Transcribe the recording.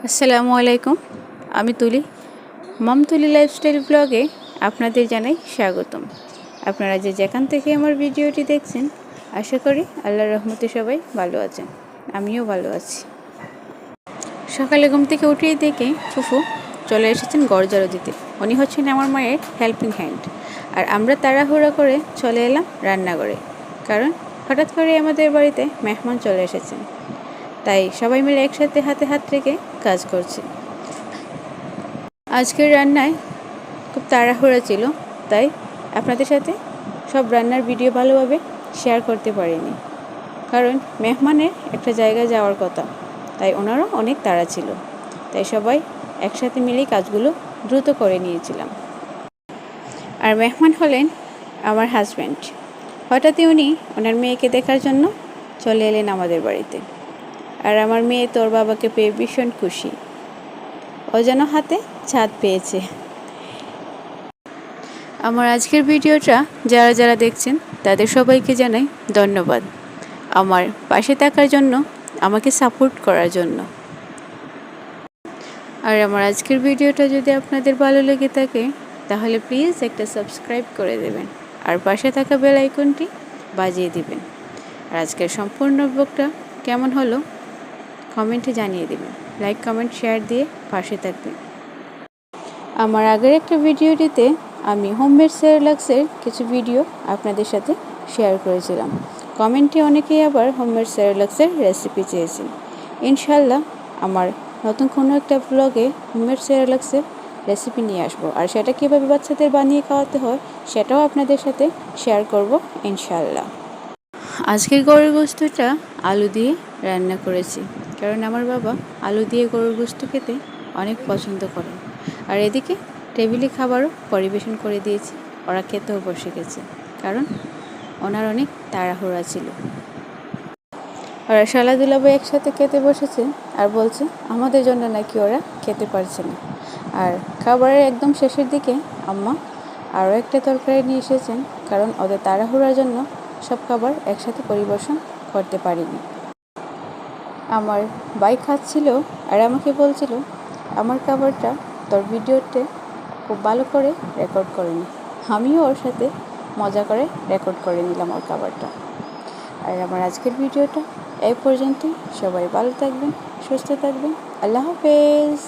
আসসালামু আলাইকুম। আমি তুলি, মম তুলি লাইফস্টাইল ব্লগে আপনাদের জানাই স্বাগতম। আপনারা যেখান থেকে আমার ভিডিওটি দেখছেন, আশা করি আল্লাহর রহমতে সবাই ভালো আছেন। আমিও ভালো আছি। সকালে ঘুম থেকে উঠেই দেখে ফুফু চলে এসেছেন গরজারো দিতে। উনি হচ্ছেন আমার মায়ের হেল্পিং হ্যান্ড। আর আমরা তাড়াহুড়া করে চলে এলাম রান্নাঘরে, কারণ হঠাৎ করে আমাদের বাড়িতে মেহমান চলে এসেছেন। তাই সবাই মিলে একসাথে হাতে হাত রেখে কাজ করছি। আজকের রান্নায় খুব তাড়াহুড়া ছিল, তাই আপনাদের সাথে সব রান্নার ভিডিও ভালোভাবে শেয়ার করতে পারিনি, কারণ মেহমানের একটা জায়গায় যাওয়ার কথা, তাই ওনারও অনেক তাড়া ছিল। তাই সবাই একসাথে মিলেই কাজগুলো দ্রুত করে নিয়েছিলাম। আর মেহমান হলেন আমার হাজব্যান্ড। হঠাৎই উনি ওনার মেয়েকে দেখার জন্য চলে এলেন আমাদের বাড়িতে। আর আমার মেয়ে তোর বাবাকে পেয়ে ভীষণ খুশি, ও যেন হাতে ছাদ পেয়েছে। আমার আজকের ভিডিওটা যারা যারা দেখছেন তাদের সবাইকে জানাই ধন্যবাদ, আমার পাশে থাকার জন্য, আমাকে সাপোর্ট করার জন্য। আর আমার আজকের ভিডিওটা যদি আপনাদের ভালো লেগে থাকে তাহলে প্লিজ একটা সাবস্ক্রাইব করে দেবেন, আর পাশে থাকা বেল আইকনটি বাজিয়ে দিবেন। আর আজকের সম্পূর্ণ ব্লগটা কেমন হলো কমেন্টে জানিয়ে দেবেন। লাইক, কমেন্ট, শেয়ার দিয়ে পাশে থাকবেন। আমার আগের একটা ভিডিওটিতে আমি হোমমেড সেরেলাক্সের কিছু ভিডিও আপনাদের সাথে শেয়ার করেছিলাম। কমেন্টে অনেকেই আবার হোমমেড সেরেলাক্সের রেসিপি চেয়েছেন। ইনশাল্লাহ আমার নতুন কোনো একটা ব্লগে হোমমেড সেরেলাক্সের রেসিপি নিয়ে আসবো, আর সেটা কীভাবে বাচ্চাদের বানিয়ে খাওয়াতে হয় সেটাও আপনাদের সাথে শেয়ার করব ইনশাল্লাহ। আজকের গরুর গোশতটা আলু দিয়ে রান্না করেছি, কারণ আমার বাবা আলু দিয়ে গরুর গোশত খেতে অনেক পছন্দ করেন। আর এদিকে টেবিলে খাবারও পরিবেশন করে দিয়েছি, ওরা খেতেও বসে গেছে, কারণ ওনার অনেক তাড়াহুড়া ছিল। ওরা শালাদুলাভাই একসাথে খেতে বসেছে আর বলছে আমাদের জন্য নাকি ওরা খেতে পারছে না। আর খাবারের একদম শেষের দিকে আম্মা আরও একটা তরকারি নিয়ে এসেছেন, কারণ ওদের তাড়াহুড়ার জন্য সব খাবার একসাথে পরিবেশন করতে পারিনি। আমার ভাই খাচ্ছিল আর আমাকে বলছিল আমার খাবারটা তোর ভিডিওতে খুব ভালো করে রেকর্ড করে নি। আমিও ওর সাথে মজা করে রেকর্ড করে নিলাম ওর খাবারটা। আর আমার আজকের ভিডিওটা এই পর্যন্তই। সবাই ভালো থাকবেন, সুস্থ থাকবেন। আল্লাহ হাফেজ।